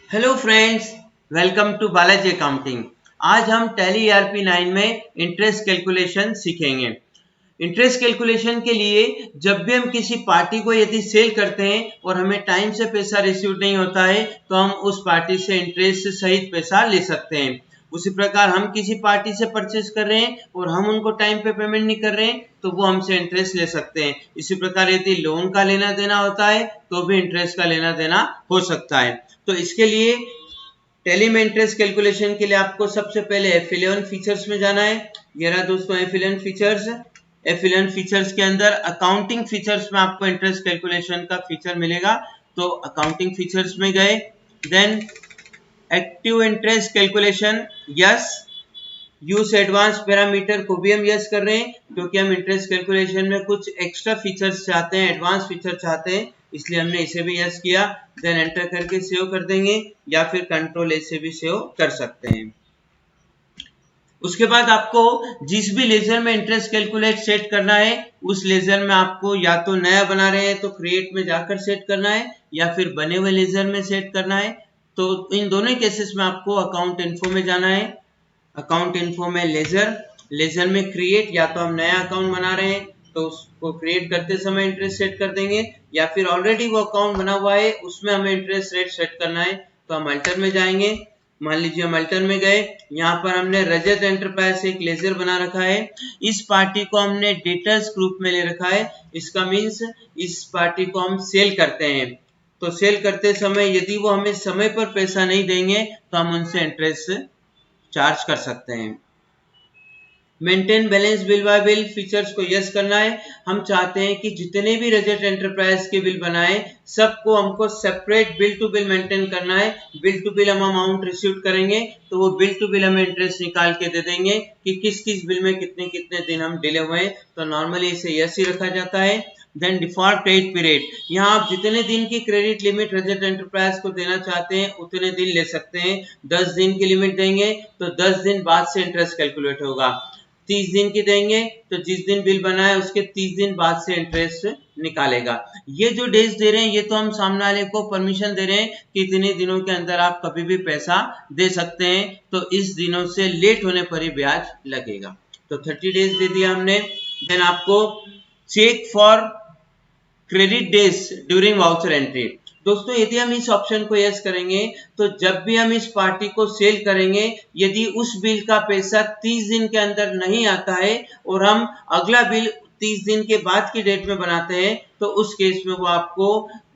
Hello friends, welcome to Balaji accounting. आज हम Tally ERP 9 में इंटरेस्ट कैलकुलेशन सीखेंगे। इंटरेस्ट कैलकुलेशन के लिए जब भी हम किसी पार्टी को यदि सेल करते हैं और हमें टाइम से पैसा रिसीव नहीं होता है तो हम उस पार्टी से इंटरेस्ट सहित पैसा ले सकते हैं। उसी प्रकार हम किसी पार्टी से परचेज कर रहे हैं और हम उनको टाइम पे पेमेंट नहीं कर रहे हैं तो वो हमसे इंटरेस्ट ले सकते हैं। इसी प्रकार यदि लोन का लेना देना होता है तो भी इंटरेस्ट का लेना देना हो सकता है। तो इसके लिए टैली में इंटरेस्ट कैलकुलेशन के लिए आपको सबसे पहले F11 फीचर्स में जाना है। ये रहा दोस्तों F11 फीचर्स। F11 फीचर्स के अंदर अकाउंटिंग फीचर्स में आपको इंटरेस्ट कैलकुलेशन का फीचर मिलेगा, तो अकाउंटिंग फीचर्स में गए। Then active interest calculation, yes. Use advance parameter को भी हम यस कर रहे हैं क्योंकि हम इंटरेस्ट कैलकुलेशन में कुछ एक्स्ट्रा फीचर्स चाहते हैं, एडवांस फीचर चाहते हैं, इसलिए हमने इसे भी यस किया। देन एंटर करके सेव कर देंगे या फिर कंट्रोल ए से भी सेव कर सकते हैं। उसके बाद आपको जिस भी लेजर में इंटरेस्ट कैलकुलेट सेट करना है उस लेजर में आपको या तो नया बना रहे हैं तो क्रिएट में जाकर सेट करना है या फिर बने हुए लेजर में सेट करना है। तो इन दोनों केसेस में आपको अकाउंट इन्फो में जाना है। अकाउंट इन्फो में लेजर में क्रिएट, या तो हम नया अकाउंट बना रहे हैं तो उसको क्रिएट करते समय इंटरेस्ट सेट कर देंगे या फिर ऑलरेडी वो अकाउंट बना हुआ है उसमें हमें इंटरेस्ट रेट सेट करना है तो हम अल्टर में जाएंगे। मान लीजिए हम अल्टर में गए, यहाँ पर हमने रजत एंटरप्राइज से एक लेजर बना रखा है। इस पार्टी को हमने डेटर्स ग्रुप में ले रखा है। इसका मीन्स इस पार्टी को हम सेल करते हैं, तो सेल करते समय यदि वो हमें समय पर पैसा नहीं देंगे तो हम उनसे इंटरेस्ट चार्ज कर सकते हैं। Maintain balance bill bye bill features को यस करना है। हम चाहते हैं कि जितने भी रजत एंटरप्राइज के बिल बनाए सबको हमको separate bill to bill maintain करना है। बिल टू बिल हम अमाउंट रिसीव करेंगे तो वो बिल टू बिल हमें इंटरेस्ट निकाल के दे देंगे कि किस किस बिल में कितने कितने दिन हम डिले हुए हैं, तो नॉर्मली इसे यस ही रखा जाता है। देन डिफॉल्ट क्रेडिट पीरियड, यहाँ आप जितने दिन की क्रेडिट लिमिट रजत एंटरप्राइज को देना चाहते हैं उतने दिन ले सकते हैं। 10 दिन की लिमिट देंगे तो 10 दिन बाद से इंटरेस्ट कैलकुलेट होगा। 30 दिन की देंगे तो जिस दिन बिल बना है उसके 30 दिन बाद से इंटरेस्ट निकालेगा। ये जो डेज दे रहे हैं ये तो हम सामने वाले को परमिशन दे रहे हैं कि इतने दिनों के अंदर आप कभी भी पैसा दे सकते हैं, तो इस दिनों से लेट होने पर ही ब्याज लगेगा। तो 30 डेज दे दिया हमने। देन आपको check for credit days during voucher entry. दोस्तों यदि हम इस ऑप्शन को यस करेंगे तो जब भी हम इस पार्टी को सेल करेंगे यदि उस बिल का पैसा 30 दिन के अंदर नहीं आता है और हम अगला बिल 30 दिन के बाद की डेट में बनाते हैं तो उस केस में वो आपको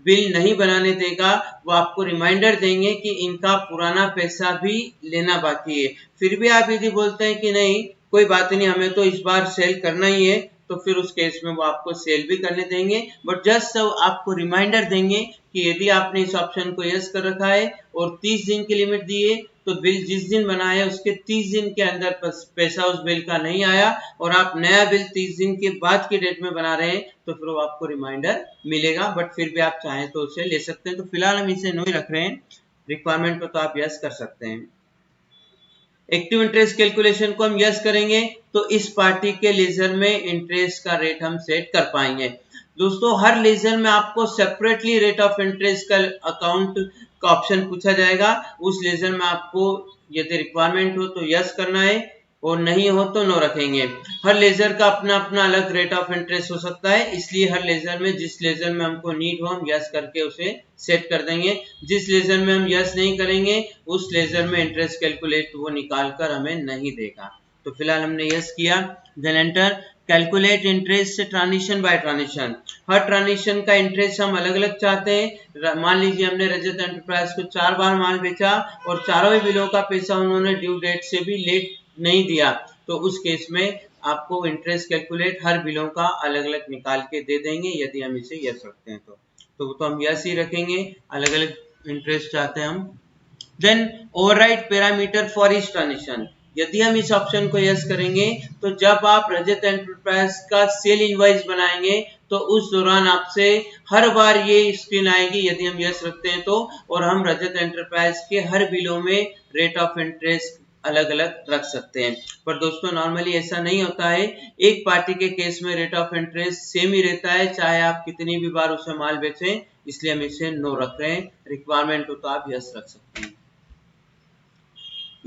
बिल नहीं बनाने देगा। वो आपको रिमाइंडर देंगे कि इनका पुराना पैसा भी लेना बाकी है। फिर भी आप यदि बोलते हैं कि नहीं कोई बात नहीं हमें तो इस बार सेल करना ही है तो फिर उस केस में वो आपको सेल भी करने देंगे, बट जस्ट आपको रिमाइंडर देंगे कि यदि आपने इस ऑप्शन को यस कर रखा है और 30 दिन की लिमिट दी है तो बिल जिस दिन बना है उसके 30 दिन के अंदर पैसा उस बिल का नहीं आया और आप नया बिल 30 दिन के बाद की डेट में बना रहे हैं तो फिर वो आपको रिमाइंडर मिलेगा, बट फिर भी आप चाहें तो उसे ले सकते हैं। तो फिलहाल हम इसे नो ही रख रहे हैं, रिक्वायरमेंट पर तो आप यस कर सकते हैं। एक्टिव इंटरेस्ट कैलकुलेशन को हम यस करेंगे तो इस पार्टी के लेजर में इंटरेस्ट का रेट हम सेट कर पाएंगे। दोस्तों हर लेजर में आपको सेपरेटली रेट ऑफ इंटरेस्ट का अकाउंट का ऑप्शन पूछा जाएगा। उस लेजर में आपको यदि रिक्वायरमेंट हो तो यस करना है और नहीं हो तो नो रखेंगे। हर लेजर का अपना अपना अलग रेट ऑफ इंटरेस्ट हो सकता है, इसलिए हर लेजर में जिस लेजर में हमको नीड हो हम यस करके उसे सेट कर देंगे। जिस लेजर में हम यस नहीं करेंगे उस लेजर में इंटरेस्ट कैलकुलेट वो निकाल कर हमें नहीं देगा। तो फिलहाल हमने यस किया। Then enter calculate interest transition by transition. हर ट्रांजिशन का इंटरेस्ट हम अलग अलग चाहते हैं। मान लीजिए हमने रजत एंटरप्राइज को 4 बार माल बेचा और चारों ही बिलों का पैसा उन्होंने ड्यू डेट से भी लेट नहीं दिया तो उस केस में आपको इंटरेस्ट कैलकुलेट हर बिलों का अलग अलग निकाल के दे देंगे यदि हम इसे यस रखते हैं तो हम यस ही रखेंगे, अलग अलग इंटरेस्ट चाहते हैं हम। Then override parameter for each transition, यदि हम इस ऑप्शन को यस करेंगे तो जब आप रजत एंटरप्राइज का सेल इनवॉइस बनाएंगे तो उस दौरान आपसे हर बार ये स्क्रीन आएगी यदि हम यस रखते हैं तो, और हम रजत एंटरप्राइज के हर बिलों में रेट ऑफ इंटरेस्ट अलग अलग रख सकते हैं। पर दोस्तों नॉर्मली ऐसा नहीं होता है, एक पार्टी के केस में रेट ऑफ इंटरेस्ट सेम ही रहता है चाहे आप कितनी भी बार उसे माल बेचें, इसलिए हम इसे नो रख रहे हैं। रिक्वायरमेंट हो तो आप यस रख सकते हैं।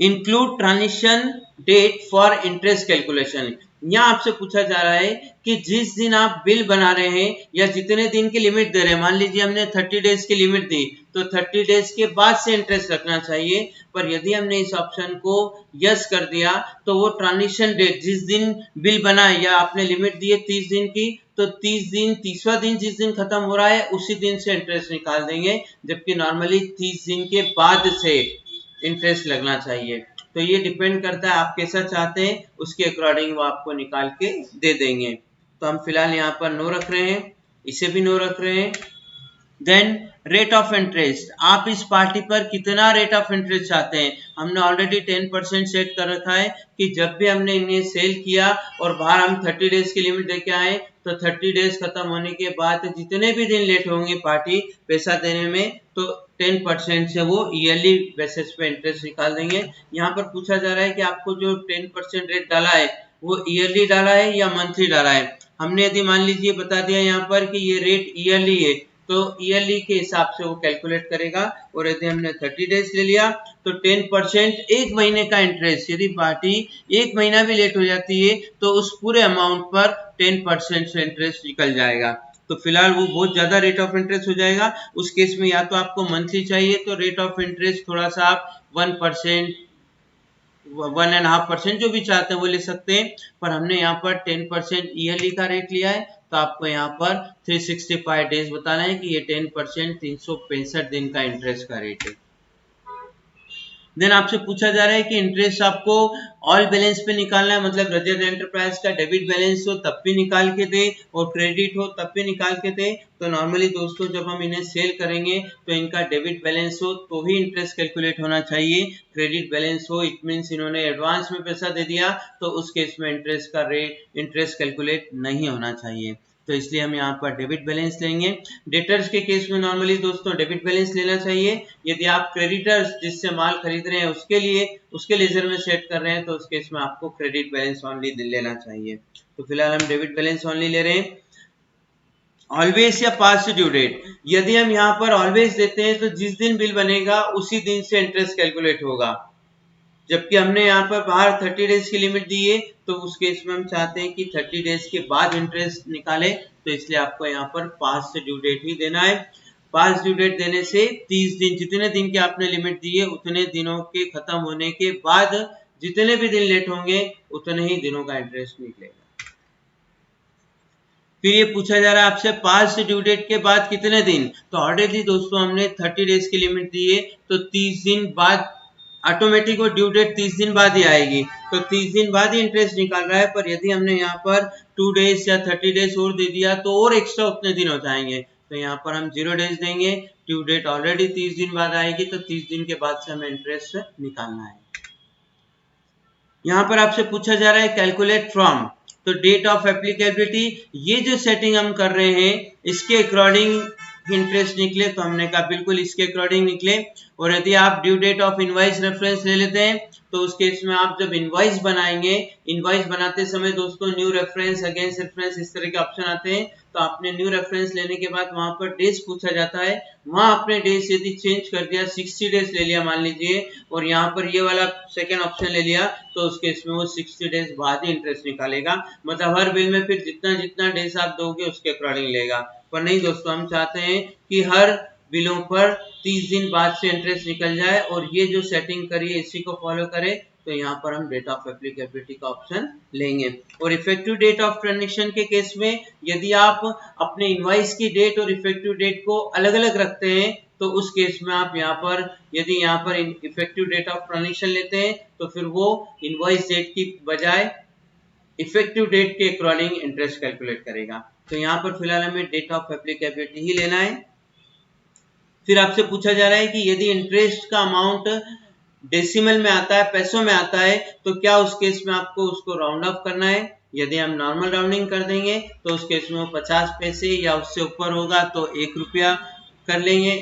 Include transition date for interest calculation. यहाँ आपसे पूछा जा रहा है कि जिस दिन आप बिल बना रहे हैं या जितने दिन की लिमिट दे रहे हैं, मान लीजिए हमने 30 डेज की लिमिट दी तो 30 डेज के बाद से इंटरेस्ट रखना चाहिए। पर यदि हमने इस ऑप्शन को यस कर दिया तो वो ट्रांजिशन डेट जिस दिन बिल बना या आपने लिमिट दी है 30 दिन की, तो 30 दिन 30वां दिन जिस दिन खत्म हो रहा है उसी दिन से इंटरेस्ट निकाल देंगे, जबकि नॉर्मली 30 दिन के बाद से इंटरेस्ट लगना चाहिए। तो ये डिपेंड करता है आप कैसा चाहते हैं, उसके अकॉर्डिंग वो आपको निकाल के दे देंगे। तो हम फिलहाल यहाँ पर नो रख रहे हैं, इसे भी नो रख रहे हैं। देन रेट ऑफ इंटरेस्ट, आप इस पार्टी पर कितना रेट ऑफ इंटरेस्ट चाहते हैं। हमने ऑलरेडी 10% सेट कर रखा है कि जब भी हमने इन्हें सेल किया और बाहर हम 30 डेज की लिमिट देके आए तो 30 डेज खत्म होने के बाद जितने भी दिन लेट होंगे पार्टी पैसा देने में, तो 10% से वो ईयरली बेसिस पे इंटरेस्ट निकाल देंगे। यहाँ पर पूछा जा रहा है कि आपको जो 10% रेट डाला है वो ईयरली डाला है या मंथली डाला है। हमने यदि मान लीजिए बता दिया यहाँ पर कि ये रेट ईयरली है तो ईयरली के हिसाब से वो कैलकुलेट करेगा। और यदि हमने 30 डेज ले लिया तो 10% एक महीने का इंटरेस्ट, यदि पार्टी एक महीना भी लेट हो जाती है तो उस पूरे अमाउंट पर 10% से इंटरेस्ट निकल जाएगा। तो फिलहाल वो बहुत ज्यादा रेट ऑफ इंटरेस्ट हो जाएगा। उस केस में या तो आपको मंथली चाहिए तो रेट ऑफ इंटरेस्ट थोड़ा सा आप 1%, 1.5% जो भी चाहते हैं वो ले सकते हैं। पर हमने यहाँ पर 10% ईयरली का रेट लिया है तो आपको यहाँ पर 365 डेज बताना है कि ये 10% 365 दिन का इंटरेस्ट का रेट है। देन आपसे पूछा जा रहा है कि इंटरेस्ट आपको ऑल बैलेंस पे निकालना है, मतलब रजत एंटरप्राइज का डेबिट बैलेंस हो तब भी निकाल के दे और क्रेडिट हो तब भी निकाल के दे। तो नॉर्मली दोस्तों जब हम इन्हें सेल करेंगे तो इनका डेबिट बैलेंस हो तो ही इंटरेस्ट कैलकुलेट होना चाहिए। क्रेडिट बैलेंस हो इट मीन्स इन्होंने एडवांस में पैसा दे दिया तो उस केस में इंटरेस्ट का रेट इंटरेस्ट कैलकुलेट नहीं होना चाहिए। तो इसलिए हम यहाँ पर डेबिट बैलेंस लेंगे। डेटर्स के केस में नॉर्मली दोस्तों डेबिट बैलेंस लेना चाहिए। यदि आप क्रेडिटर्स जिससे माल खरीद रहे हैं उसके लेजर में सेट कर रहे हैं तो उस केस में आपको क्रेडिट बैलेंस ओनली लेना चाहिए। तो फिलहाल हम डेबिट बैलेंस ओनली ले रहे हैं। ऑलवेज या पास्ट ड्यू डेट, यदि हम यहाँ पर ऑलवेज देते हैं तो जिस दिन बिल बनेगा उसी दिन से इंटरेस्ट कैलकुलेट होगा, जबकि हमने यहाँ पर बाहर 30 डेज की लिमिट दी है तो उस केस में हम चाहते हैं कि 30 डेज के बाद इंटरेस्ट निकाले, तो इसलिए आपको यहाँ पर पास्ट ड्यू डेट ही देना है। पास्ट ड्यू डेट देने से 30 दिन, जितने दिन की आपने लिमिट दी है उतने दिनों के खत्म होने के बाद जितने भी दिन लेट होंगे उतने ही दिनों का इंटरेस्ट निकलेगा। फिर ये पूछा जा रहा है आपसे पास्ट ड्यू डेट के बाद कितने दिन। तो ऑलरेडी दोस्तों हमने 30 डेज की लिमिट दी है तो 30 दिन बाद ऑटोमेटिक वो ड्यू डेट 30 दिन बाद ही आएगी, तो 30 दिन बाद ही इंटरेस्ट निकाल रहा है। पर यदि हमने यहाँ पर 2 डेज या 30 डेज और दे दिया तो और एक्स्ट्रा उतने दिन हो जाएंगे। तो यहाँ पर हम 0 डेज देंगे, ड्यू डेट ऑलरेडी 30 दिन बाद आएगी तो 30 दिन के बाद से हमें इंटरेस्ट निकालना है। यहाँ पर आपसे पूछा जा रहा है कैलकुलेट फ्रॉम, तो डेट ऑफ एप्लीकेबिलिटी, ये जो सेटिंग हम कर रहे हैं इसके अकॉर्डिंग इंटरेस्ट निकले, तो हमने कहा बिल्कुल इसके अकॉर्डिंग निकले। और यदि आप due date of invoice reference ले लेते हैं तो उस केस में आप जब इनवॉइस बनाएंगे, इनवॉइस बनाते समय दोस्तों न्यू रेफरेंस, अगेंस्ट रेफरेंस, इस तरह के ऑप्शन आते हैं। तो आपने न्यू रेफरेंस लेने के बाद वहां पर डेज पूछा जाता है, वहां आपने डेज यदि चेंज कर दिया 60 डेज ले लिया मान लीजिए और यहाँ पर ये वाला सेकेंड ऑप्शन ले लिया तो उस केस में वो 60 डेज बाद ही इंटरेस्ट निकालेगा। मतलब हर बिल में फिर जितना जितना डेज आप दोगे उसके अकॉर्डिंग लेगा। पर नहीं दोस्तों, हम चाहते हैं कि हर बिलों पर 30 दिन बाद से इंटरेस्ट निकल जाए और ये जो सेटिंग करी है इसी को फॉलो करे। तो यहाँ पर हम डेट ऑफ एप्लीकेबिलिटी का ऑप्शन लेंगे। और इफेक्टिव डेट ऑफ ट्रांजैक्शन के केस में यदि आप अपने इनवॉइस की डेट और इफेक्टिव डेट को अलग अलग रखते हैं तो उस केस में आप यहाँ पर यदि यहाँ पर इफेक्टिव डेट ऑफ ट्रांजैक्शन लेते हैं तो फिर वो इनवॉइस डेट की बजाय इफेक्टिव डेट के अकॉर्डिंग इंटरेस्ट कैलकुलेट करेगा। तो यहाँ पर फिलहाल हमें डेट ऑफ एप्लीकेबिलिटी ही लेना है। फिर आपसे पूछा जा रहा है कि यदि इंटरेस्ट का अमाउंट डेसिमल में आता है, पैसों में आता है, तो क्या उस केस में आपको उसको राउंड ऑफ करना है। यदि हम नॉर्मल राउंडिंग कर देंगे तो उस केस में वो 50 पैसे या उससे ऊपर होगा तो 1 रुपया कर लेंगे।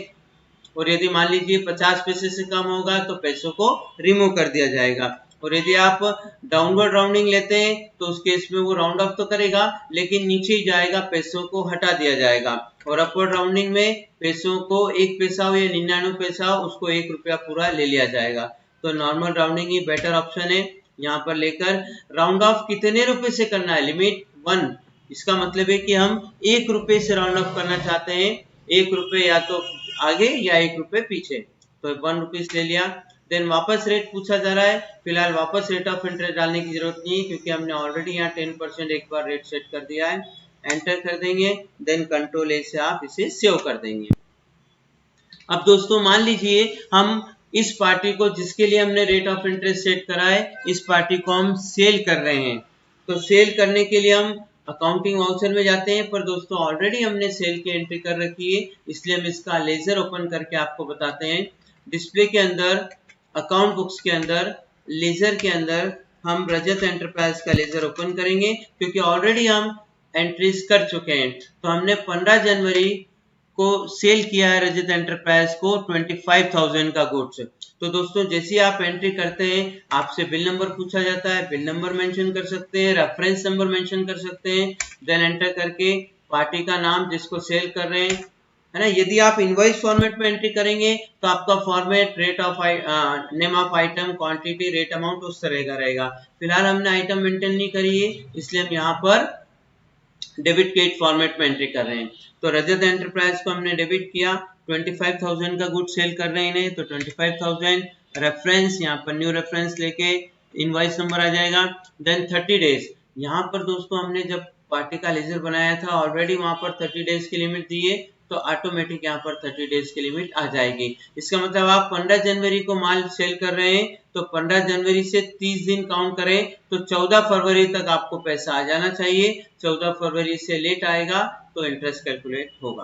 और यदि मान लीजिए 50 पैसे से कम होगा तो पैसों को रिमूव कर दिया जाएगा। और यदि आप डाउनवर्ड राउंडिंग लेते हैं तो उस केस में वो राउंड ऑफ तो करेगा लेकिन नीचे ही जाएगा, पैसों को हटा दिया जाएगा। और अपवर्ड राउंडिंग में पैसों को 1 पैसा हो या 99 पैसा हो उसको 1 रुपया पूरा ले लिया जाएगा। तो नॉर्मल राउंडिंग ही बेटर ऑप्शन है यहाँ पर लेकर। राउंड ऑफ कितने रुपए से करना है? लिमिट 1। इसका मतलब है कि हम 1 रुपए से राउंड ऑफ करना चाहते हैं, 1 रुपए या तो आगे या 1 रुपए पीछे, तो 1 रुपीज ले लिया। देन वापस रेट पूछा जा रहा है, फिलहाल वापस रेट ऑफ इंटरेस्ट डालने की जरूरत नहीं है क्योंकि हमने ऑलरेडी यहाँ 10% एक बार रेट सेट कर दिया है। एंटर कर देंगे, देन कंट्रोल ए से आप इसे सेव कर देंगे। अब दोस्तों मान लीजिए हम इस पार्टी को, जिसके लिए हमने रेट ऑफ इंटरेस्ट सेट करा है, इस पार्टी को हम सेल कर रहे हैं। तो सेल करने के लिए हम अकाउंटिंग वाउचर में जाते हैं, पर दोस्तों ऑलरेडी हमने सेल की एंट्री कर रखी है, इसलिए हम इसका लेजर ओपन करके आपको बताते हैं। डिस्प्ले के अंदर, अकाउंट बुक्स के अंदर, लेजर के अंदर हम रजत एंटरप्राइज का लेजर ओपन करेंगे क्योंकि ऑलरेडी हम एंट्रीज कर चुके हैं। तो हमने 15 जनवरी को सेल किया है रजत एंटरप्राइज को 25,000 का गुड्स। तो दोस्तों जैसे आप एंट्री करते हैं आपसे बिल नंबर पूछा जाता है, बिल नंबर मेंशन कर सकते हैं, रेफरेंस नंबर मेंशन कर सकते हैं, देन एंटर करके पार्टी का नाम जिसको सेल कर रहे हैं, है ना। यदि आप इनवॉइस फॉर्मेट में एंट्री करेंगे तो आपका format rate of name of item, quantity, rate, amount उस तरह का रहेगा। फिलहाल हमने आइटम मेंटेन नहीं करी है इसलिए हम यहाँ पर डेबिट क्रेडिट फॉर्मेट में एंट्री कर रहे हैं। तो रजत एंटरप्राइज को हमने डेबिट किया, 25,000 का गुड सेल कर रहे हैं, तो 25,000 रेफरेंस, यहाँ पर न्यू रेफरेंस लेके इनवॉइस नंबर आ जाएगा। देन 30 डेज, यहाँ पर दोस्तों हमने जब पार्टी का लेजर बनाया था ऑलरेडी वहां पर 30 डेज की लिमिट दी है, तो ऑटोमेटिक यहाँ पर 30 डेज की लिमिट आ जाएगी। इसका मतलब आप 15 जनवरी को माल सेल कर रहे हैं तो 15 जनवरी से 30 दिन काउंट करें तो 14 फरवरी तक आपको पैसा आ जाना चाहिए। 14 फरवरी से लेट आएगा तो इंटरेस्ट कैलकुलेट होगा।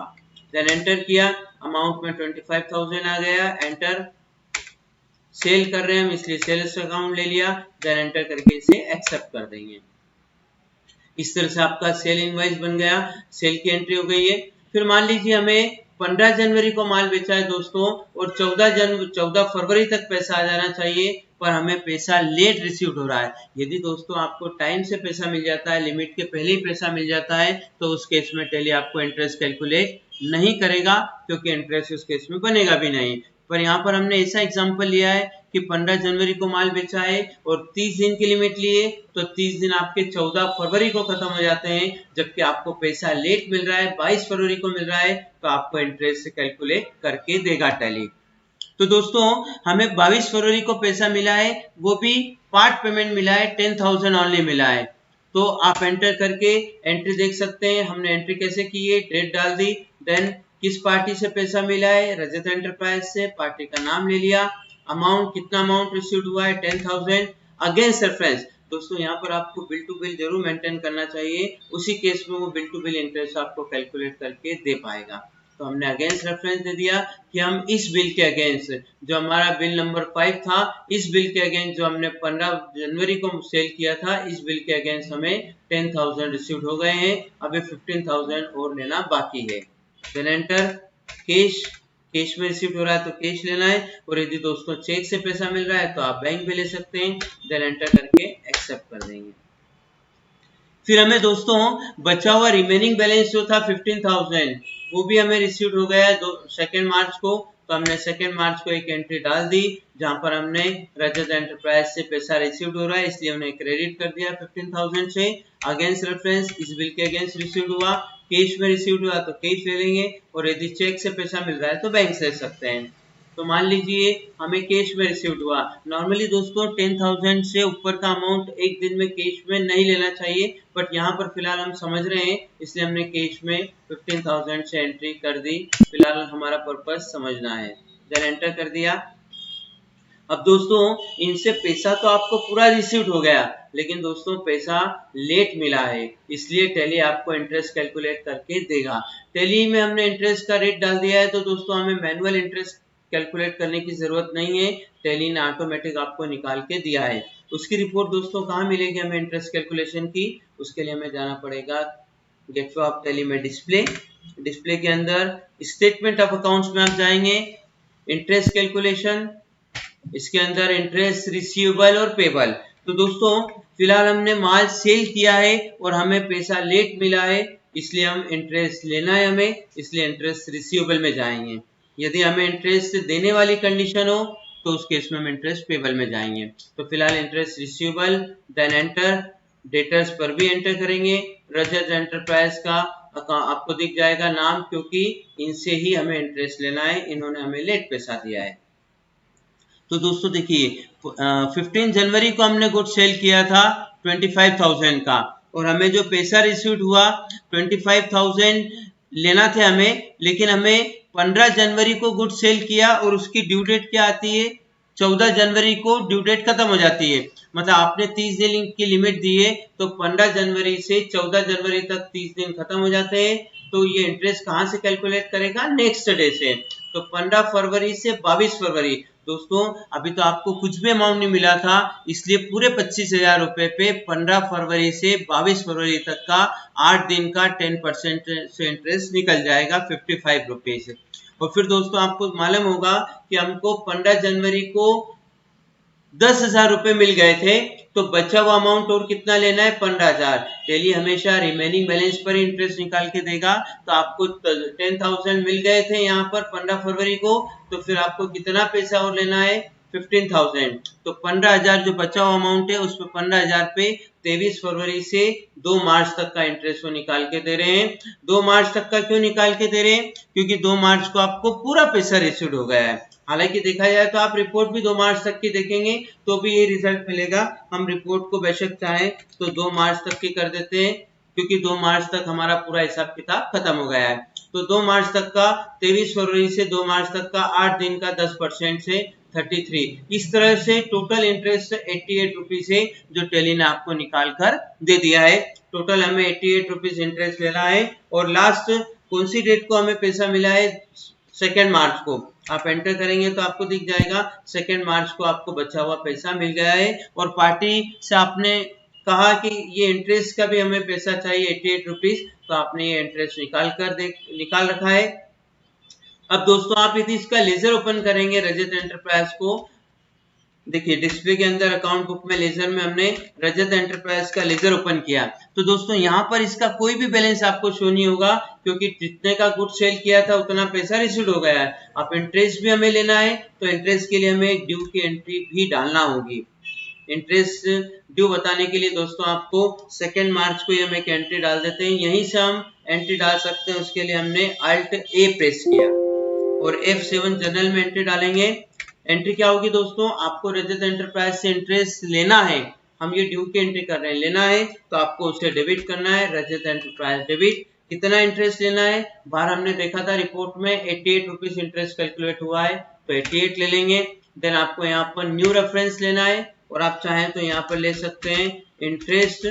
देन एंटर किया, अमाउंट में 25,000 आ गया, एंटर। सेल कर रहे हैं हम इसलिए सेल्स अकाउंट ले लिया, देन एंटर करके इसे एक्सेप्ट कर देंगे। इस तरह से आपका सेल इनवॉइस बन गया, सेल की एंट्री हो गई है। फिर मान लीजिए हमें 15 जनवरी को माल बेचा है दोस्तों और 14 फरवरी तक पैसा आ जाना चाहिए, पर हमें पैसा लेट रिसीव हो रहा है। यदि दोस्तों आपको टाइम से पैसा मिल जाता है, लिमिट के पहले ही पैसा मिल जाता है, तो उस केस में टैली आपको इंटरेस्ट कैलकुलेट नहीं करेगा क्योंकि इंटरेस्ट उस केस में बनेगा भी नहीं। पर यहाँ पर हमने ऐसा एग्जांपल लिया है कि 15 जनवरी को माल बेचा है और 30 दिन की लिमिट लिए, तो 30 दिन आपके 14 फरवरी को खत्म हो जाते हैं, जबकि आपको पैसा लेट मिल रहा है, 22 फरवरी को मिल रहा है, तो आपको इंटरेस्ट कैलकुलेट करके देगा टैली। तो दोस्तों हमें 22 फरवरी को पैसा मिला है, वो भी पार्ट पेमेंट मिला है, 10,000 ऑनली मिला है। तो आप एंटर करके एंट्री देख सकते हैं, हमने एंट्री कैसे की है, डेट डाल दी, देन किस पार्टी से पैसा मिला है, रजत एंटरप्राइज से, पार्टी का नाम ले लिया, अमाउंट, कितना अमाउंट रिसीव्ड हुआ है 10,000, अगेंस्ट रेफरेंस। दोस्तों यहाँ पर आपको बिल टू बिल जरूर मेंटेन करना चाहिए, उसी केस में वो बिल टू बिल इंटरेस्ट आपको कैलकुलेट करके दे पाएगा। तो हमने अगेंस्ट रेफरेंस दे दिया कि हम इस बिल के अगेंस्ट, जो हमारा बिल नंबर 5 था, इस बिल के अगेंस्ट जो हमने 15 जनवरी को सेल किया था, इस बिल के अगेंस्ट हमें 10,000 रिसीव्ड हो गए हैं, अभी 15,000 और लेना बाकी है। देन एंटर, कैश में रिसीव हो रहा है तो कैश लेना है, और यदि दोस्तों चेक से पैसा मिल रहा है तो आप बैंक में ले सकते हैं। देन एंटर करके एक्सेप्ट कर देंगे। फिर हमें दोस्तों बचा हुआ रिमेनिंग बैलेंस जो था 15,000 वो भी हमें रिसीव हो गया है 2 मार्च को, तो हमने 2 मार्च को एक एंट्री डाल दी जहां पर हमने रजत एंटरप्राइज से पैसा रिसीव हो रहा है इसलिए हमने क्रेडिट कर दिया 15,000 से। अगेंस्ट रेफरेंस, इस बिल के अगेंस्ट रिसीव हुआ, कैश में रिसीव हुआ तो कैश ले लेंगे, और यदि चेक से पैसा मिल रहा है तो बैंक से ले सकते हैं। तो मान लीजिए हमें कैश में रिसीव हुआ। नॉर्मली दोस्तों 10,000 से ऊपर का अमाउंट एक दिन में कैश में नहीं लेना चाहिए, बट यहाँ पर फिलहाल हम समझ रहे हैं इसलिए हमने कैश में 15,000 से एंट्री कर दी, फिलहाल हमारा पर्पस समझना है। देन एंटर कर दिया। अब दोस्तों इनसे पैसा तो आपको पूरा रिसीव हो गया, लेकिन दोस्तों पैसा लेट मिला है, इसलिए टैली आपको इंटरेस्ट कैलकुलेट करके देगा। टैली में हमने इंटरेस्ट का रेट डाल दिया है, तो दोस्तों हमें मैनुअल इंटरेस्ट कैलकुलेट करने की जरूरत नहीं है, टैली ने ऑटोमेटिक आपको निकाल के दिया है। उसकी रिपोर्ट दोस्तों कहाँ मिलेगी हमें इंटरेस्ट कैलकुलेशन की, उसके लिए हमें जाना पड़ेगा गेटवे ऑफ टैली में डिस्प्ले के अंदर स्टेटमेंट ऑफ अकाउंट्स में आप जाएंगे, इंटरेस्ट कैलकुलेशन, इसके अंदर इंटरेस्ट रिसीवेबल और पेबल। तो दोस्तों फिलहाल हमने माल सेल किया है और हमें पैसा लेट मिला है, इसलिए हम इंटरेस्ट लेना है हमें, इसलिए इंटरेस्ट रिसीवेबल में जाएंगे। यदि हमें इंटरेस्ट देने वाली कंडीशन हो तो उस केस में हम इंटरेस्ट पेबल में जाएंगे। तो फिलहाल interest receivable, then enter, debtors पर भी एंटर करेंगे। रजत एंटरप्राइज का आपको दिख जाएगा नाम, क्योंकि इनसे ही हमें इंटरेस्ट लेना है, इन्होंने हमें लेट पैसा दिया है। तो दोस्तों देखिए 15 जनवरी को हमने गुड सेल किया था 25,000 का, और हमें जो पैसा रिसीव हुआ 25,000 लेना थे हमें, लेकिन हमें 15 जनवरी को गुड सेल किया और उसकी ड्यू डेट क्या आती है, 14 जनवरी को ड्यू डेट खत्म हो जाती है। मतलब आपने 30 दिन की लिमिट दी है, तो 15 जनवरी से 14 जनवरी तक 30 दिन खत्म हो जाते हैं। तो ये इंटरेस्ट कहाँ से कैलकुलेट करेगा, नेक्स्ट डे से। तो 15 फरवरी से 22 फरवरी। दोस्तों अभी तो आपको कुछ भी अमाउंट नहीं मिला था, इसलिए पूरे 25,000 रुपए पे 15 फरवरी से 22 फरवरी तक का 8 दिन का 10% से इंटरेस्ट निकल जाएगा 55 रुपीज। और फिर दोस्तों आपको मालूम होगा कि हमको 15 जनवरी को 10,000 रुपए मिल गए थे, तो बचा हुआ अमाउंट और कितना लेना है, 15,000। डेली हमेशा रिमेनिंग बैलेंस पर इंटरेस्ट निकाल के देगा। तो आपको 10,000 मिल गए थे यहाँ पर 15 फरवरी को, तो फिर आपको कितना पैसा और लेना है, 15,000। तो 15,000 जो बचा हुआ अमाउंट है उसमें 15,000 पे 23 फरवरी से 2 मार्च तक का इंटरेस्ट वो निकाल के दे रहे हैं। 2 मार्च तक का क्यों निकाल के दे रहे हैं, क्योंकि 2 मार्च को आपको पूरा पैसा रिसीव हो गया है। हालांकि देखा जाए तो आप रिपोर्ट भी 2 मार्च तक की देखेंगे तो भी ये रिजल्ट मिलेगा। हम रिपोर्ट को बेशक चाहें तो 2 मार्च तक की कर देते हैं, क्योंकि 2 मार्च तक हमारा पूरा हिसाब किताब खत्म हो गया है। तो 2 मार्च तक का 23 फरवरी से 2 मार्च तक का 8 दिन का 10% से 33। इस तरह से टोटल इंटरेस्ट 88 रुपीज है, जो टेली ने आपको निकाल कर दे दिया है। टोटल हमें 88 रुपीज इंटरेस्ट लेना है। और लास्ट कौन सी डेट को हमें पैसा मिला है, 2 मार्च को। आप एंटर करेंगे तो आपको दिख जाएगा 2 मार्च को आपको बचा हुआ पैसा मिल गया है। और पार्टी से आपने कहा कि ये इंटरेस्ट का भी हमें पैसा चाहिए 88 रुपीज, तो आपने ये इंटरेस्ट निकाल रखा है। अब दोस्तों आप यदि इसका लेजर ओपन करेंगे रजत एंटरप्राइज को, देखिए डिस्प्ले के अंदर अकाउंट बुक में लेजर में हमने रजत एंटरप्राइज का लेजर ओपन किया। तो दोस्तों यहाँ पर इसका कोई भी बैलेंस आपको शो नहीं होगा, क्योंकि जितने का गुड सेल किया था उतना पैसा रिसीव हो गया है। अब इंटरेस्ट भी हमें लेना है, तो इंटरेस्ट के लिए हमें ड्यू की एंट्री भी डालना होगी। इंटरेस्ट ड्यू बताने के लिए दोस्तों आपको 2 मार्च को हम एक एंट्री डाल देते हैं। यहीं से हम एंट्री डाल सकते हैं, उसके लिए हमने Alt A प्रेस किया और F7 जनरल में एंट्री डालेंगे। एंट्री क्या होगी दोस्तों, आपको रजत एंटरप्राइज से इंटरेस्ट लेना है, हम ये ड्यू की एंट्री कर रहे हैं, लेना है तो आपको उसे डेबिट करना है। रजत एंटरप्राइज डेबिट, कितना इंटरेस्ट लेना है, बाहर हमने देखा था रिपोर्ट में 88 रुपीज इंटरेस्ट कैलकुलेट हुआ है, तो 88 ले लेंगे। देन आपको यहाँ पर न्यू रेफरेंस लेना है, और आप चाहें तो यहाँ पर ले सकते हैं इंटरेस्ट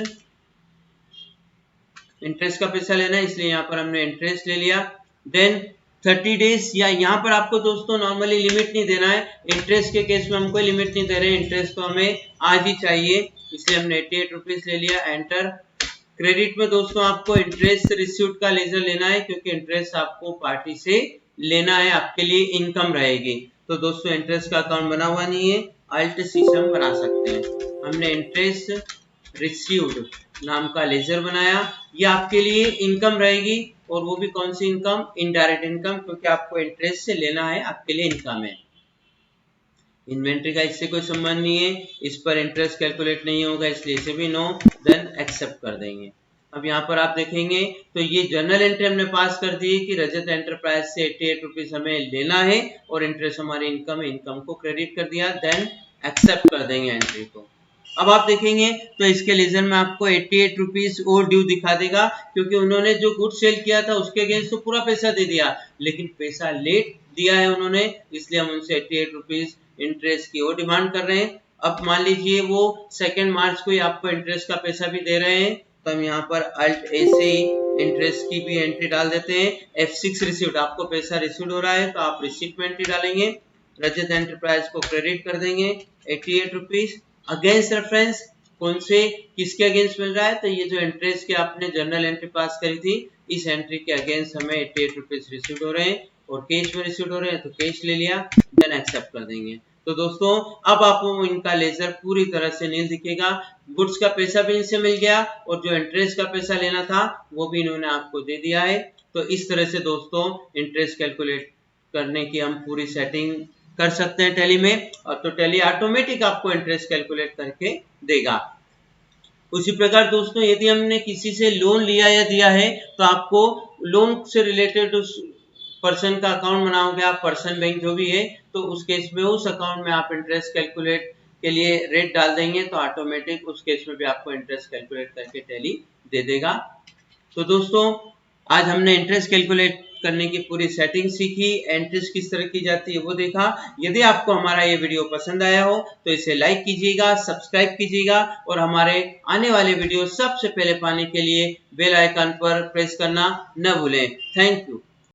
का पैसा लेना है, इसलिए यहाँ पर हमने इंटरेस्ट ले लिया। देन 30 डेज, या यहाँ पर आपको दोस्तों नॉर्मली लिमिट नहीं देना है, इंटरेस्ट के केस में हमको लिमिट नहीं दे रहे हैं, इंटरेस्ट तो हमें आज ही चाहिए, इसलिए हमने 88 रुपीज ले लिया, एंटर। क्रेडिट में दोस्तों आपको इंटरेस्ट रिसीव्ड का लेजर लेना है, क्योंकि इंटरेस्ट आपको पार्टी से लेना है, आपके लिए इनकम रहेगी। तो दोस्तों इंटरेस्ट का अकाउंट बना हुआ नहीं है, Alt C से हम बना सकते हैं। हमने इंटरेस्ट रिसीव्ड नाम का लेजर बनाया, ये आपके लिए इनकम रहेगी, और वो भी कौन सी इनकम, इनडायरेक्ट इनकम, क्योंकि आपको इंटरेस्ट से लेना है, आपके लिए इनकम है। इन्वेंट्री का इससे कोई संबंध नहीं है, इस पर इंटरेस्ट कैलकुलेट नहीं होगा, इसलिए इसे भी नो, देन एक्सेप्ट कर देंगे। अब यहाँ पर आप देखेंगे तो ये जर्नल एंट्री हमने पास कर दी है कि रजत एंटरप्राइज से 88 रुपीज हमें लेना है और इंटरेस्ट हमारी इनकम है, इनकम को क्रेडिट कर दिया, देन एक्सेप्ट कर देंगे एंट्री को। अब आप देखेंगे तो इसके लेजर में आपको 88 रुपीज और ड्यू दिखा देगा, क्योंकि उन्होंने जो गुड सेल किया था उसके अगेंस्ट तो पूरा पैसा दे दिया, लेकिन पैसा लेट दिया है उन्होंने, इसलिए हम उनसे 88 रुपीज इंटरेस्ट की और डिमांड कर रहे हैं। अब मान लीजिए वो 2 मार्च को ही आपको इंटरेस्ट का पैसा भी दे रहे हैं, तो हम यहाँ पर Alt A से ही इंटरेस्ट की भी एंट्री डाल देते हैं। F6 रिसीव्ड, आपको पैसा रिसीव्ड हो रहा है तो आप रिसीट में एंट्री डालेंगे, रजत एंटरप्राइज को क्रेडिट कर देंगे 88 रुपीज। अगेंस्ट रेफरेंस कौन से किसके अगेंस्ट मिल रहा है, तो ये जो इंटरेस्ट की आपने जर्नल एंट्री पास करी थी, इस एंट्री के अगेंस्ट हमें 88 रुपीज रिसीव हो रहे हैं, और कैश में रिसीव हो रहे हैं तो कैश ले लिया। एक्सेप्ट कर देंगे। तो दोस्तों अब आपको इनका लेजर पूरी तरह से नहीं दिखेगा, गुड्स का पैसा भी इनसे मिल गया और जो इंटरेस्ट का पैसा लेना था वो भी इन्होंने आपको दे दिया है। तो इस तरह से दोस्तों इंटरेस्ट कैलकुलेट करने की हम पूरी सेटिंग कर सकते हैं टैली में, और तो टैली ऑटोमेटिक आपको इंटरेस्ट कैलकुलेट करके देगा। उसी प्रकार दोस्तों यदि हमने किसी से लोन लिया या दिया है तो आपको लोन से रिलेटेड उस पर्सन का अकाउंट बनाओगे आप, पर्सन बैंक जो भी है, तो उस केस में उस अकाउंट में आप इंटरेस्ट कैलकुलेट के लिए रेट डाल देंगे तो ऑटोमेटिक उस केस में भी आपको इंटरेस्ट कैलकुलेट करके टैली दे देगा। तो दोस्तों आज हमने इंटरेस्ट कैलकुलेट करने की पूरी सेटिंग सीखी, इंटरेस्ट किस तरह की जाती है वो देखा। यदि आपको हमारा ये वीडियो पसंद आया हो तो इसे लाइक कीजिएगा, सब्सक्राइब कीजिएगा और हमारे आने वाले वीडियो सबसे पहले पाने के लिए बेल आइकन पर प्रेस करना न भूलें। Thank you.